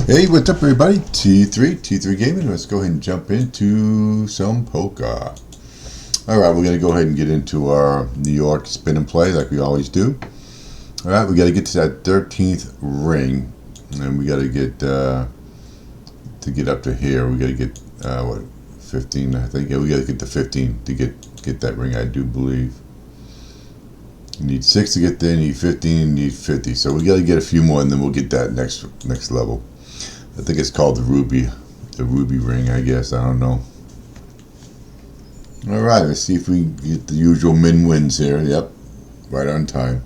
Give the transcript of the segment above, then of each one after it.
Hey, what's up, everybody? T3 Gaming. Let's go ahead and jump into some poker. Alright, we're going to go ahead and get into our New York spin and play like we always do. Alright, we got to get to that 13th ring. And we got to get up to here. We got to get, 15, I think. Yeah, we got to get to 15 to get that ring, I do believe. You need 6 to get there, you need 15, you need 50. So we got to get a few more and then we'll get that next level. I think it's called the ruby ring, I guess. I don't know. Alright, let's see if we get the usual min wins here. Yep, right on time.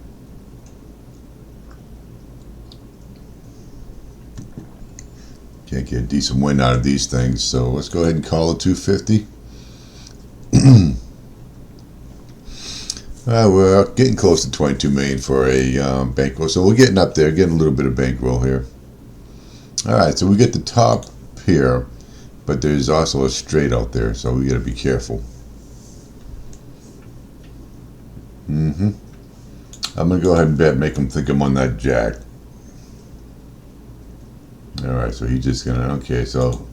Can't get a decent win out of these things, so let's go ahead and call it 250. We're getting close to 22 million for a bankroll, so we're getting up there, getting a little bit of bankroll here. Alright, so we get the top here, but there's also a straight out there, so we gotta be careful. I'm gonna go ahead and bet, make him think I'm on that jack. Alright, so he's just gonna, okay, so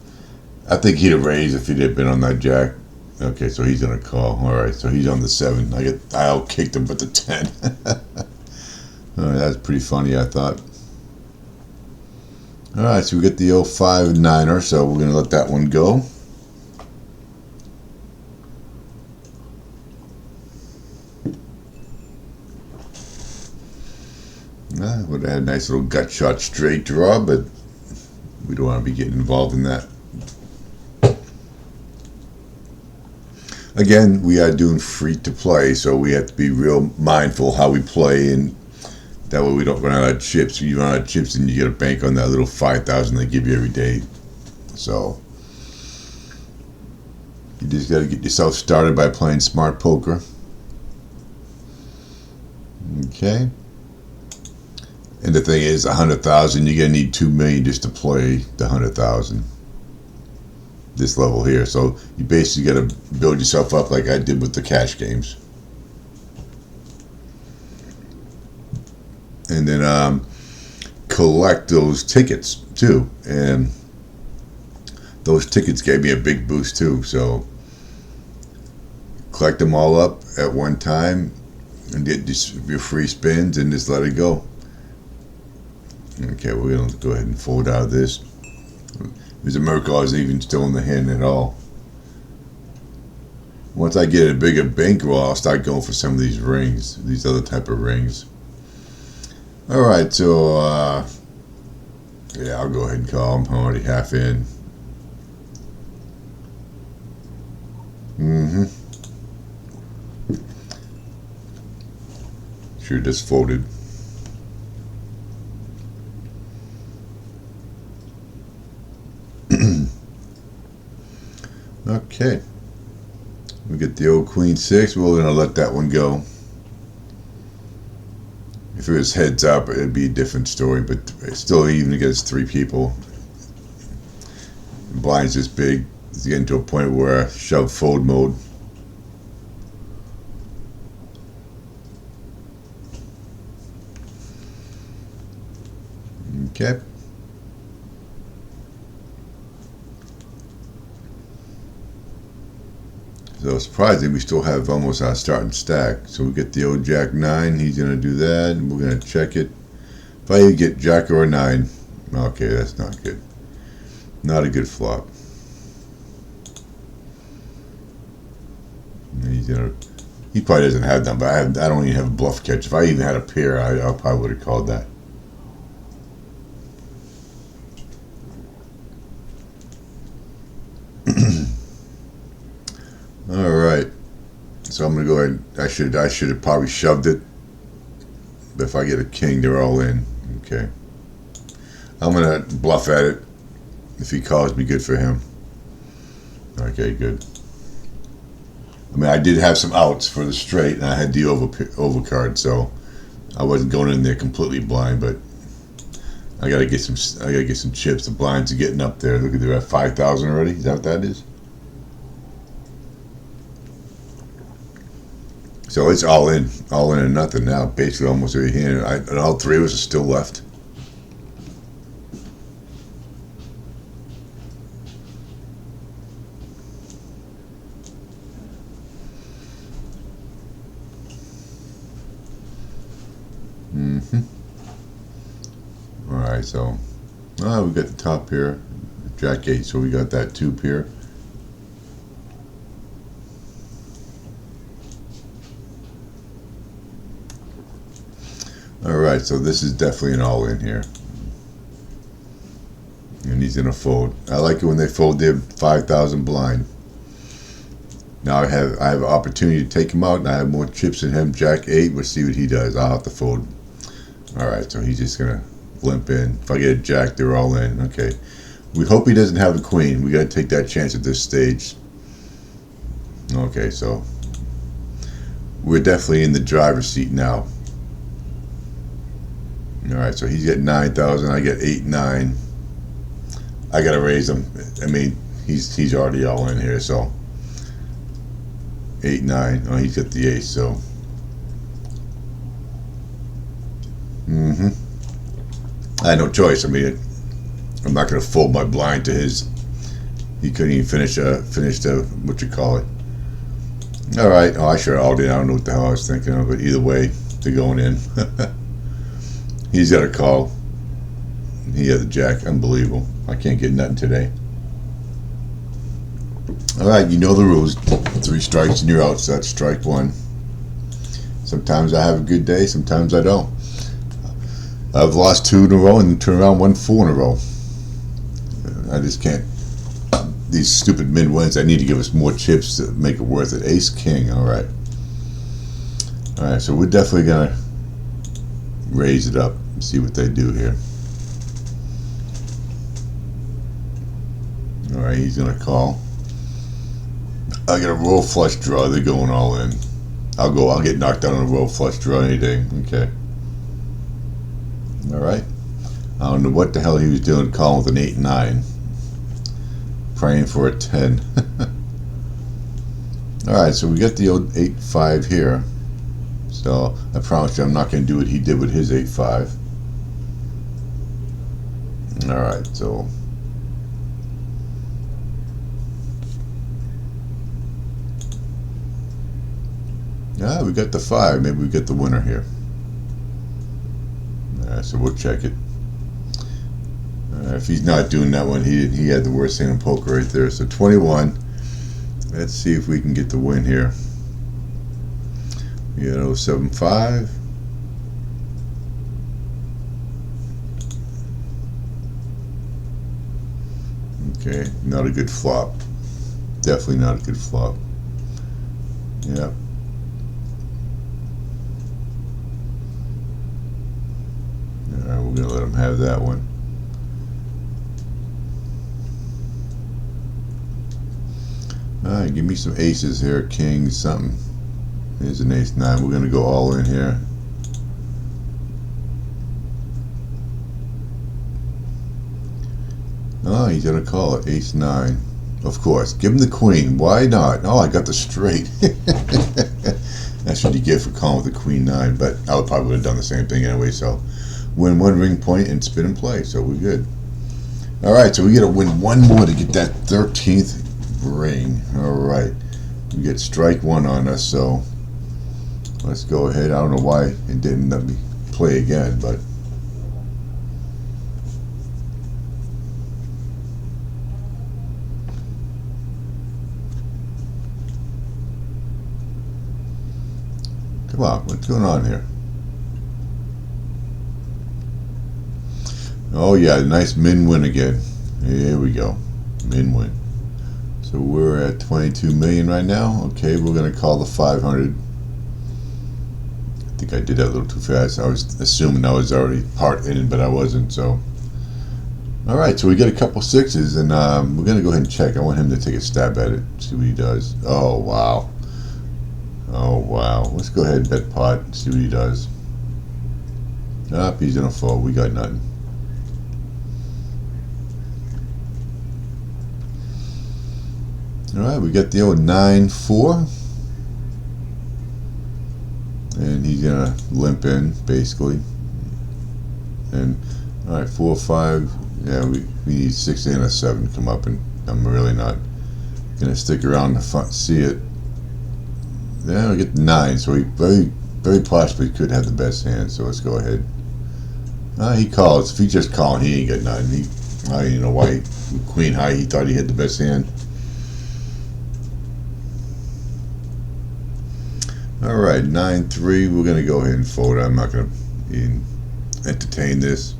I think he'd have raised if he'd have been on that jack. Okay, so he's gonna call. Alright, so he's on the 7. I outkicked him with the 10. Alright, that's pretty funny, I thought. Alright, so we get the 05 and 9er, so we're going to let that one go. Would have had a nice little gut shot straight draw, but we don't want to be getting involved in that. Again, we are doing free to play, so we have to be real mindful how we play, and that way we don't run out of chips. You run out of chips and you get a bank on that little 5,000 they give you every day. So you just got to get yourself started by playing smart poker. Okay. And the thing is, 100,000, you're gonna need 2 million just to play the 100,000. This level here. So you basically got to build yourself up like I did with the cash games. And then collect those tickets too, and those tickets gave me a big boost too, so collect them all up at one time and get your free spins and just let it go. Okay, we're gonna go ahead and fold out of this. There's a miracle I was even still in the hand at all. Once I get a bigger bankroll, I'll start going for some of these rings, these other type of rings. Alright, so, yeah, I'll go ahead and call him. I'm already half in. Sure just folded. Okay. We get the old Queen 6. We're going to let that one go. If it was heads up, it'd be a different story, but it's still even against 3 people. The blind's this big. It's getting to a point where shove fold mode. Okay. So surprisingly, we still have almost our starting stack. So we get the old Jack 9. He's going to do that, and we're going to check it. If I even get Jack or a 9, okay, that's not good. Not a good flop. He probably doesn't have them, but I don't even have a bluff catch. If I even had a pair, I probably would have called that. Alright, so I'm gonna go ahead. I should have probably shoved it, but if I get a king, they're all in. Okay, I'm gonna bluff at it. If he calls me, good for him. Okay, good. I mean, I did have some outs for the straight, and I had the overcard, so I wasn't going in there completely blind. But I gotta get some chips. The blinds are getting up there. Look at, they're at 5,000 already. Is that what that is? So it's all in and nothing now. Basically, almost every hand. And all 3 of us are still left. Alright, so we got the top here, Jack 8, so we got that tube here. Alright, so this is definitely an all-in here. And he's going to fold. I like it when they fold their 5,000 blind. Now I have an opportunity to take him out, and I have more chips than him. Jack 8, we'll see what he does. I'll have to fold. Alright, so he's just going to limp in. If I get a jack, they're all in. Okay. We hope he doesn't have a queen. We got to take that chance at this stage. Okay, so we're definitely in the driver's seat now. Alright, so he's getting 9,000. I get 8, 9. I gotta raise him. I mean, he's already all in here, so 8, 9. Oh, he's got the ace, so I had no choice. I mean, I'm not gonna fold my blind to his. He couldn't even finish the what you call it. All right. Oh, I sure all did. I don't know what the hell I was thinking of, but either way, they're going in. He's got a call. He had the jack. Unbelievable. I can't get nothing today. Alright, you know the rules. 3 strikes and you're out, so that's strike 1. Sometimes I have a good day, sometimes I don't. I've lost 2 in a row and turned around won 4 in a row. I just can't. These stupid min wins, I need to give us more chips to make it worth it. Ace, king, alright. Alright, so we're definitely going to raise it up and see what they do here. Alright, he's going to call. I got a roll flush draw. They're going all in. I'll get knocked out on a roll flush draw any day. Okay. Alright. I don't know what the hell he was doing calling with an 8, 9. Praying for a 10. Alright, so we got the old 8, 5 here. So I promise you I'm not going to do what he did with his 8, 5. Alright, so yeah, we got the 5. Maybe we get the winner here. Alright, so we'll check it. If he's not doing that one, he had the worst hand in poker right there. So 21. Let's see if we can get the win here. We got 075. Okay, not a good flop. Definitely not a good flop. Yep. Alright, we're going to let him have that one. Alright, give me some aces here. King, something. Here's an ace 9. We're going to go all in here. Oh, he's going to call it. Ace 9. Of course. Give him the queen. Why not? Oh, I got the straight. That's what you get for calling with the queen 9. But I would probably have done the same thing anyway. So win 1 ring point and spin and play. So we're good. Alright, so we got to win 1 more to get that 13th ring. Alright. We get strike 1 on us. So let's go ahead. I don't know why it didn't let me play again, but come on, what's going on here? Oh yeah, nice min win again. Here we go. Min win. So we're at 22 million right now. Okay, we're gonna call the 500. I think I did that a little too fast. I was assuming I was already part in, but I wasn't. So, all right. So we get a couple 6s, and we're gonna go ahead and check. I want him to take a stab at it, see what he does. Oh wow. Oh wow. Let's go ahead and bet pot and see what he does. Nope, he's gonna fold. We got nothing. All right, we got the old 9-4. And he's gonna limp in basically. And all right, 4, 5. Yeah, we need 6 and a 7 to come up, and I'm really not gonna stick around to see it. Then we get the 9, so he very possibly could have the best hand. So let's go ahead. He calls. If he just calling, he ain't got nothing. I don't know why. Queen high, he thought he had the best hand. All right, 9-3. We're gonna go ahead and fold. I'm not gonna even entertain this.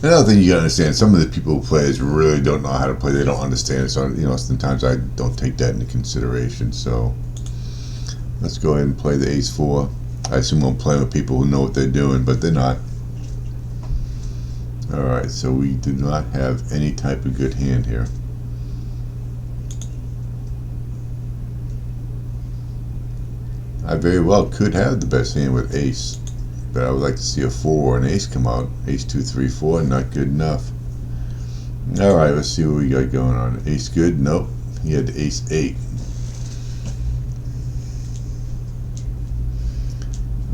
Another thing you gotta understand: some of the people who play this really don't know how to play. They don't understand it. So sometimes I don't take that into consideration. So let's go ahead and play the ace-4. I assume I'm playing with people who know what they're doing, but they're not. Alright, so we do not have any type of good hand here. I very well could have the best hand with ace, but I would like to see a 4 or an ace come out. Ace 2, 3, 4, not good enough. Alright, let's see what we got going on. Ace good? Nope. He had ace 8.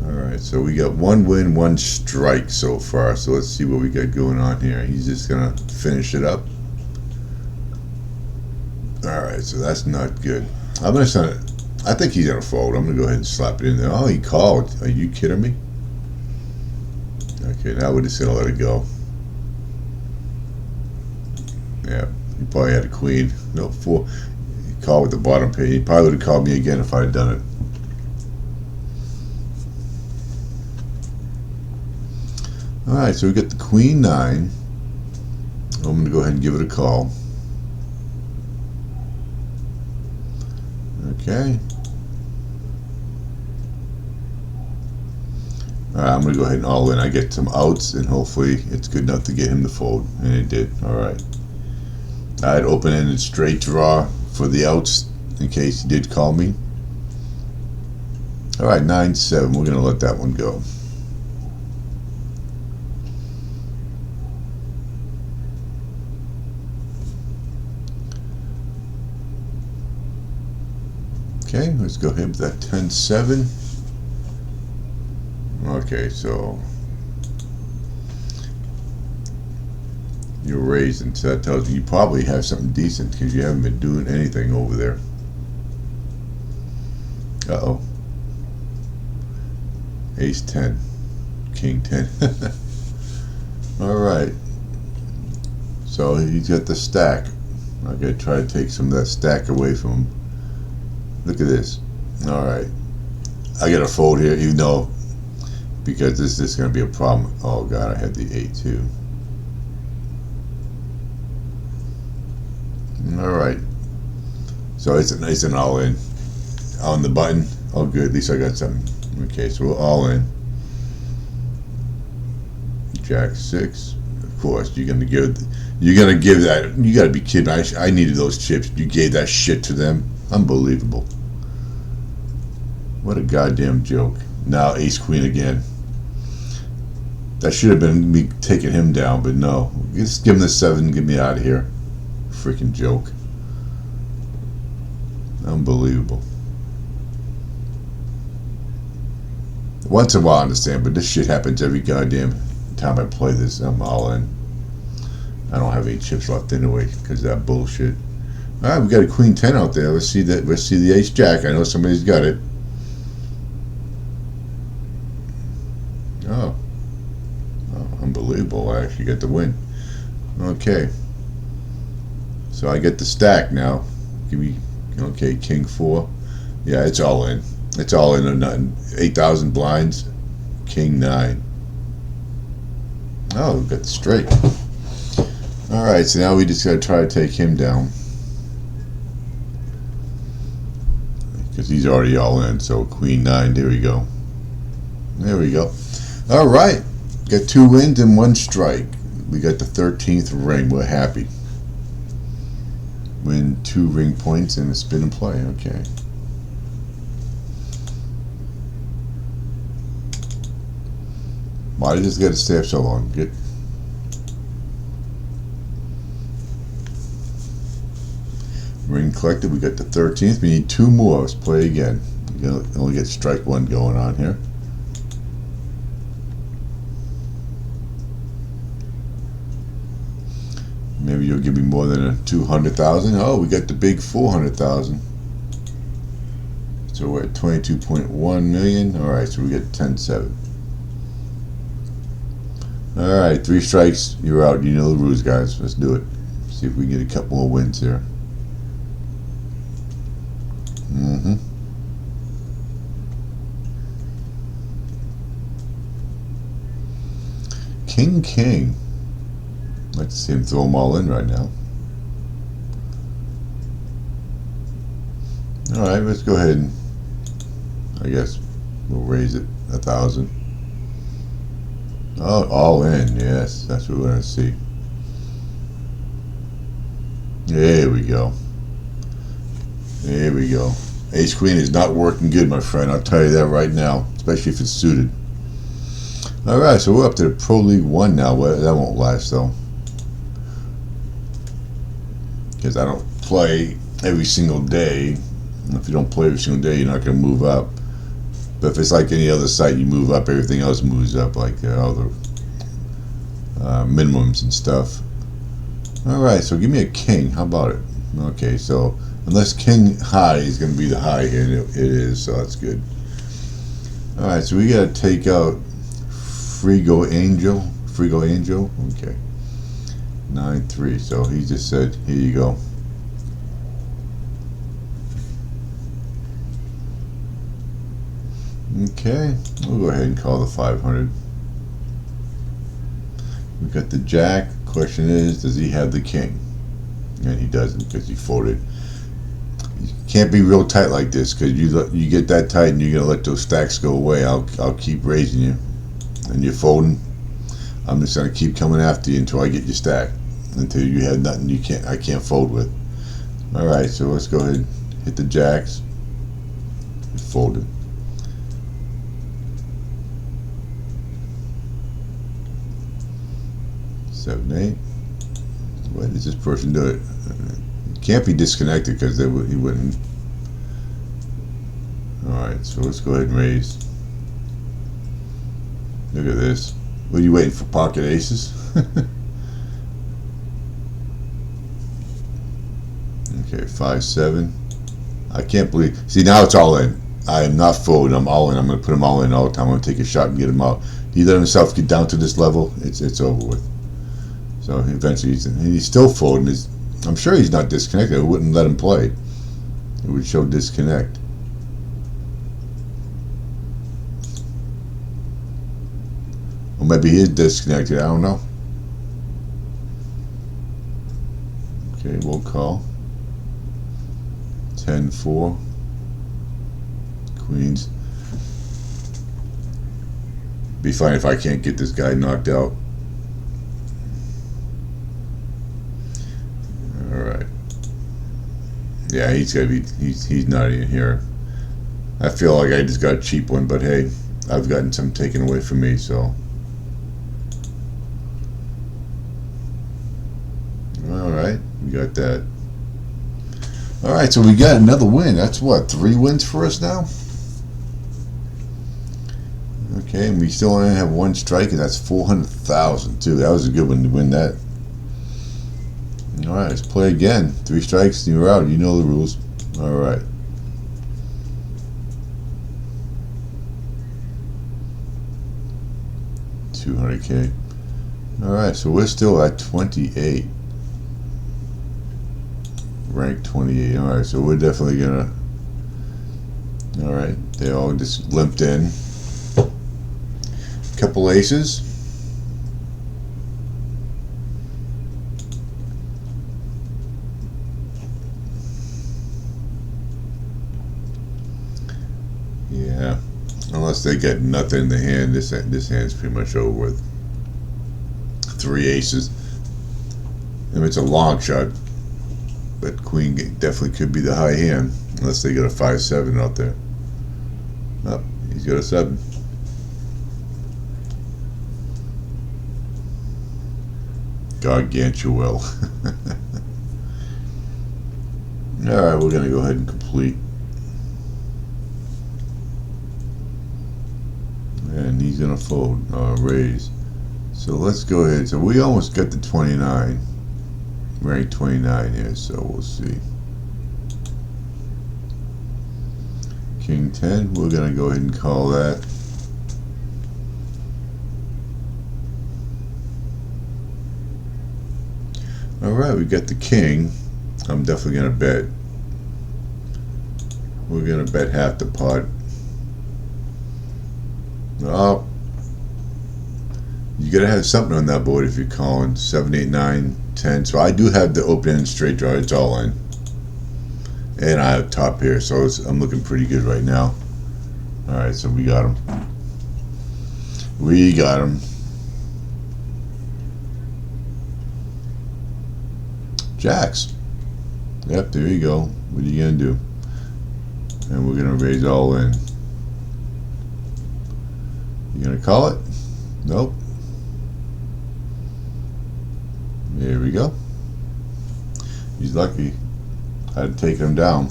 Alright, so we got 1 win, 1 strike so far. So let's see what we got going on here. He's just going to finish it up. Alright, so that's not good. I'm going to send it. I think he's going to fold. I'm going to go ahead and slap it in there. Oh, he called. Are you kidding me? Okay, now we're just going to let it go. Yeah, he probably had a queen. No, 4. He called with the bottom pair. He probably would have called me again if I had done it. Alright, so we got the queen 9. I'm going to go ahead and give it a call. Okay. Alright, I'm going to go ahead and all in. I get some outs, and hopefully it's good enough to get him to fold. And it did. Alright. I had open-ended straight draw for the outs in case he did call me. Alright, 9-7. We're going to let that one go. Okay, let's go ahead with that 10-7. Okay, so you're raising, so that tells you probably have something decent because you haven't been doing anything over there. Uh-oh. Ace 10. King 10. Alright. So he's got the stack. I gotta try to take some of that stack away from him. Look at this. Alright. I gotta fold here, even though, because this is going to be a problem. Oh god, I had the 8 too. Alright. So it's an all in. On the button. Oh good, at least I got something. Okay, so we're all in. Jack 6. Of course, you're gonna give that. You gotta be kidding. I needed those chips. You gave that shit to them. Unbelievable. What a goddamn joke. Now ace queen again. That should have been me taking him down, but no. Just give him the 7 and get me out of here. Freaking joke. Unbelievable. Once in a while I understand, but this shit happens every goddamn time I play this. I'm all in. I don't have any chips left anyway because of that bullshit. Alright, we got a queen 10 out there. Let's see that. Let's see the ace jack. I know somebody's got it. Oh. Unbelievable. I actually got the win. Okay. So I get the stack now. Give me, okay, king 4. Yeah, it's all in. It's all in or nothing. 8,000 blinds. King 9. Oh, we got the straight. Alright, so now we just gotta try to take him down. Because he's already all in. So queen 9, there we go. There we go. Alright. Got 2 wins and 1 strike. We got the 13th ring. We're happy. Win 2 ring points and a spin and play. Okay. Why did this get to stay up so long? Good. Ring collected. We got the 13th. We need 2 more. Let's play again. We only get strike 1 going on here. Maybe you'll give me more than a 200,000. Oh, we got the big 400,000. So we're at 22.1 million. All right, so we get 10-7. Alright, 3 strikes, you're out. You know the rules, guys. Let's do it. See if we can get a couple more wins here. King. I'd like to see him throw them all in right now. Alright, let's go ahead and I guess we'll raise it 1,000. Oh, all in, yes, that's what we're going to see. There we go. There we go. Ace Queen is not working good, my friend. I'll tell you that right now, especially if it's suited. Alright, so we're up to the Pro League 1 now. Well, that won't last, though. Because I don't play every single day. If you don't play every single day, you're not going to move up. But if it's like any other site, you move up, everything else moves up, like other minimums and stuff. Alright, so give me a king. How about it? Okay, so unless king high is going to be the high here, and it is, so that's good. Alright, so we got to take out Frigo Angel. Okay. 9-3. So he just said, here you go. Okay, we'll go ahead and call the 500. We got the jack. Question is, does he have the king? And he doesn't, because he folded. You can't be real tight like this, because you get that tight and you're gonna let those stacks go away. I'll keep raising you, and you're folding. I'm just gonna keep coming after you until I get your stack, until you have nothing I can't fold with. All right, so let's go ahead and hit the jacks. Fold it. 7-8. Why does this person do it? It can't be disconnected because he wouldn't. Alright, so let's go ahead and raise. Look at this. What are you waiting for? Pocket aces? Okay, 5-7. I can't believe. See, now it's all in. I am not folding. I'm all in. I'm going to put them all in all the time. I'm going to take a shot and get him out. He let himself get down to this level. It's over with. So eventually he's still folding. I'm sure he's not disconnected. It wouldn't let him play. It would show disconnect. Or maybe he is disconnected. I don't know. Okay, we'll call. 10-4. Queens. Be fine if I can't get this guy knocked out. Alright. Yeah, he's gotta be he's not even here. I feel like I just got a cheap one, but hey, I've gotten some taken away from me, so. Alright, we got that. Alright, so we got another win. That's what, 3 wins for us now? Okay, and we still only have 1 strike, and that's 400,000 too. That was a good one to win that. Alright, let's play again. 3 strikes and you're out. You know the rules. Alright. $200K. Alright, so we're still at 28. Rank 28. Alright, so we're definitely gonna. Alright, they all just limped in. Couple aces. Yeah, unless they get nothing in the hand, this hand's pretty much over with. 3 aces. I mean, it's a long shot, but queen definitely could be the high hand, unless they get a 5-7 out there. Oh, he's got a 7. Gargantuel. Alright, we're going to go ahead and complete. And he's going to fold, raise. So let's go ahead. So we almost got to 29. Rank 29 here, so we'll see. King 10, we're going to go ahead and call that. Alright, we got the king. I'm definitely gonna bet. We're gonna bet half the pot. Oh, you gotta have something on that board if you're calling. 7, 8, 9, 10. So I do have the open end straight draw. It's all in. And I have top here, so I'm looking pretty good right now. Alright, so we got him. We got him. Jacks. Yep, there you go. What are you gonna do? And we're gonna raise all in. You gonna call it? Nope. There we go. He's lucky. I had to take him down.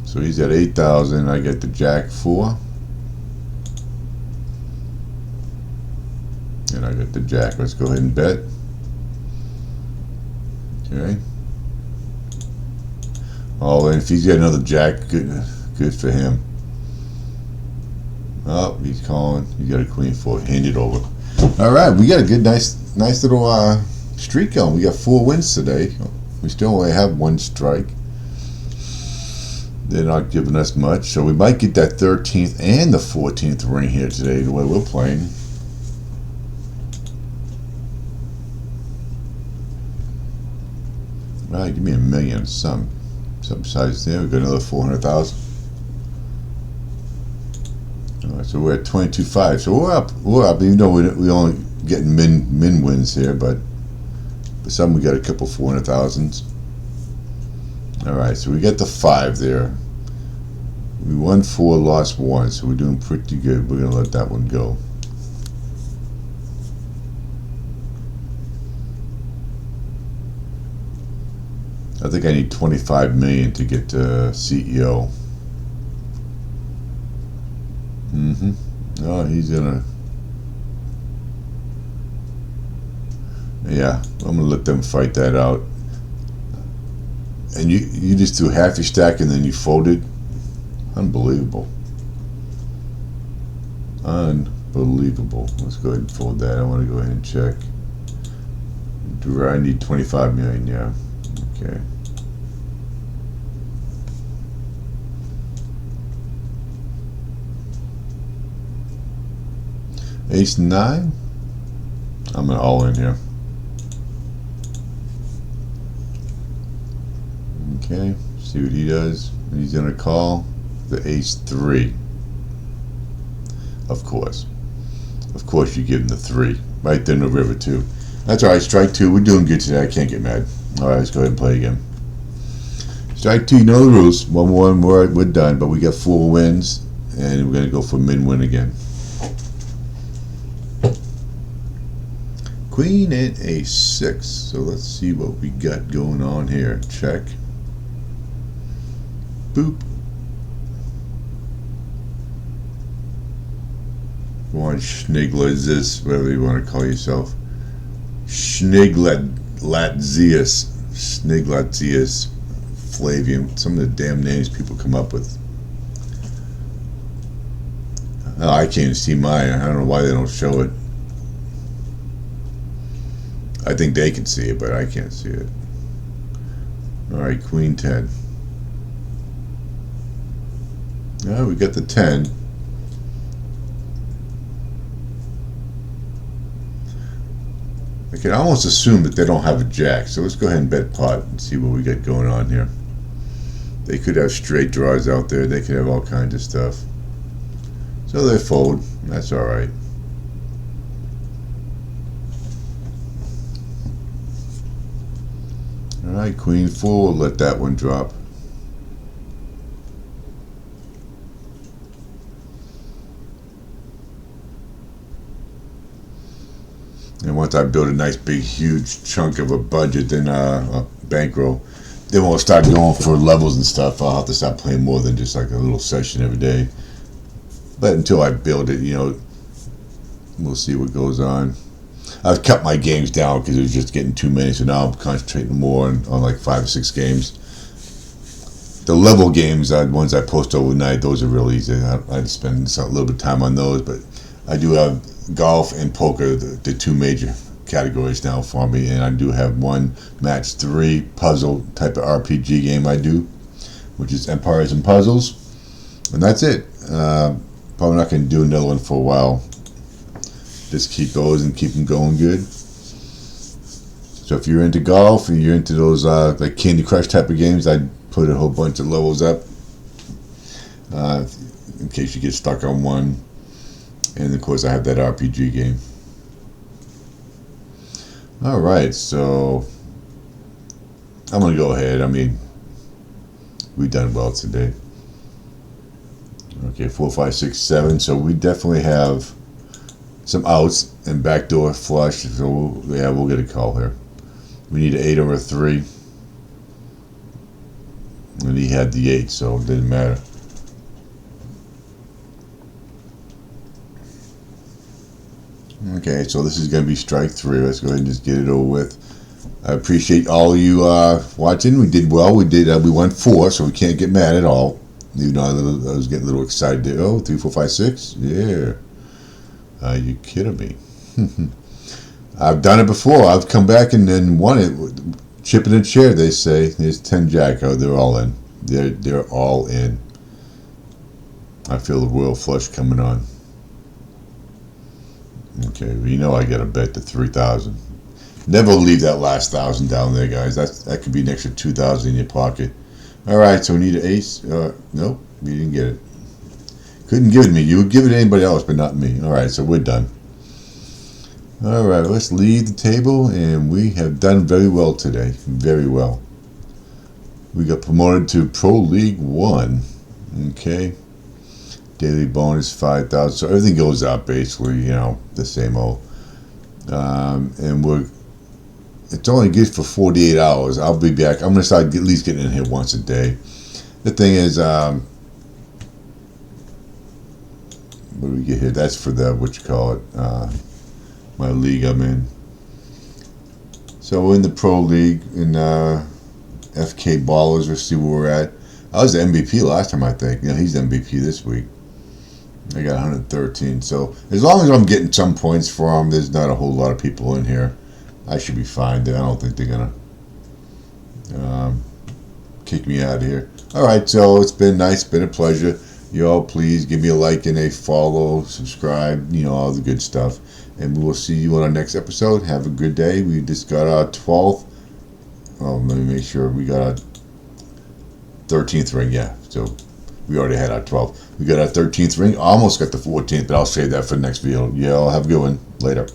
So he's at 8,000. I get the jack 4. And I got the jack. Let's go ahead and bet. Okay. All in. If he's got another jack, good for him. Oh, he's calling. You got a queen 4. Hand it over. All right, we got a good, nice little streak going. We got 4 wins today. We still only have 1 strike. They're not giving us much, so we might get that 13th and the 14th ring here today, the way we're playing. All right, give me $1 million, some size there. We got another 400,000. All right, so we're at 22.5. So we're up. Even though we only getting min wins here, but for some we got a couple 400,000s. All right, so we got the 5 there. We won 4, lost 1, so we're doing pretty good. We're gonna let that one go. I think I need 25 million to get to CEO. Oh, he's gonna. Yeah, I'm gonna let them fight that out. And you just threw half your stack and then you folded. Unbelievable. Unbelievable. Let's go ahead and fold that. I want to go ahead and check. Do I need 25 million? Yeah. Okay. Ace 9. I'm gonna all in here. Okay. See what he does. He's gonna call the Ace 3. Of course. Of course you give him the 3. Right there in the river too. That's alright, strike 2. We're doing good today. I can't get mad. Alright, let's go ahead and play again. Strike 2, you know the rules. 1 more and we're done. But we got 4 wins. And we're gonna go for min win again. Queen and Ace 6. So let's see what we got going on here. Check. Boop. One Schnigler is this, whatever you want to call yourself. Schniglatzius. Schniglatzius. Flavium. Some of the damn names people come up with. Oh, I can't even see mine. I don't know why they don't show it. I think they can see it, but I can't see it. Alright, Queen 10. Yeah, we got the 10. I can almost assume that they don't have a jack, so let's go ahead and bet pot and see what we got going on here. They could have straight draws out there. They could have all kinds of stuff. So they fold. That's alright. Alright, Queen 4, we'll let that one drop. And once I build a nice big huge chunk of a budget, then a bankroll, then we'll start going for levels and stuff. I'll have to start playing more than just like a little session every day. But until I build it, you know, we'll see what goes on. I've cut my games down because it was just getting too many, so now I'm concentrating more on like 5 or 6 games. The level games, ones I post overnight, those are real easy. I spend a little bit of time on those, but I do have golf and poker, the 2 major categories now for me, and I do have one match 3 puzzle type of RPG game I do, which is Empires and Puzzles, and that's it. Probably not going to do another one for a while. Just keep those and keep them going good. So if you're into golf and you're into those like Candy Crush type of games, I put a whole bunch of levels up in case you get stuck on one. And of course I have that RPG game. Alright, so I'm going to go ahead. I mean, we've done well today. Okay, 4, 5, 6, 7. So we definitely have some outs and backdoor flush. So yeah, we'll get a call here. We need an 8 over 3. And he had the 8, so it didn't matter. Okay, so this is going to be strike 3. Let's go ahead and just get it over with. I appreciate all of you watching. We did well. We went 4, so we can't get mad at all. Even though I was getting a little excited. Oh, 3, 4, 5, 6? Yeah. Are you kidding me? I've done it before. I've come back and then won it. Chip in a chair, they say. There's 10 jack. Oh, they're all in. They're all in. I feel the royal flush coming on. Okay, well, you know I got to bet the 3,000. Never leave that last 1,000 down there, guys. That could be an extra 2,000 in your pocket. All right, so we need an ace. Nope, you didn't get it. Couldn't give it to me. You would give it to anybody else, but not me. All right, so we're done. All right, let's leave the table, and we have done very well today. Very well. We got promoted to Pro League 1. Okay. Daily bonus 5,000. So everything goes up basically, you know, the same old. And it's only good for 48 hours. I'll be back. I'm gonna start at least getting in here once a day. The thing is, what do we get here? That's for the my league I'm in. So we're in the Pro League in FK Ballers. Let's see where we're at. I was the MVP last time, I think. You know, he's the MVP this week. I got 113. So as long as I'm getting some points for him, there's not a whole lot of people in here. I should be fine. I don't think they're gonna kick me out of here. All right. So it's been nice. Been a pleasure. You all, please give me a like and a follow, subscribe. You know, all the good stuff. And we will see you on our next episode. Have a good day. We just got our 12th. Oh, let me make sure we got our 13th ring. Yeah. So we already had our 12th. We got our 13th ring. Almost got the 14th, but I'll save that for the next video. Yeah, I'll have a good one. Later.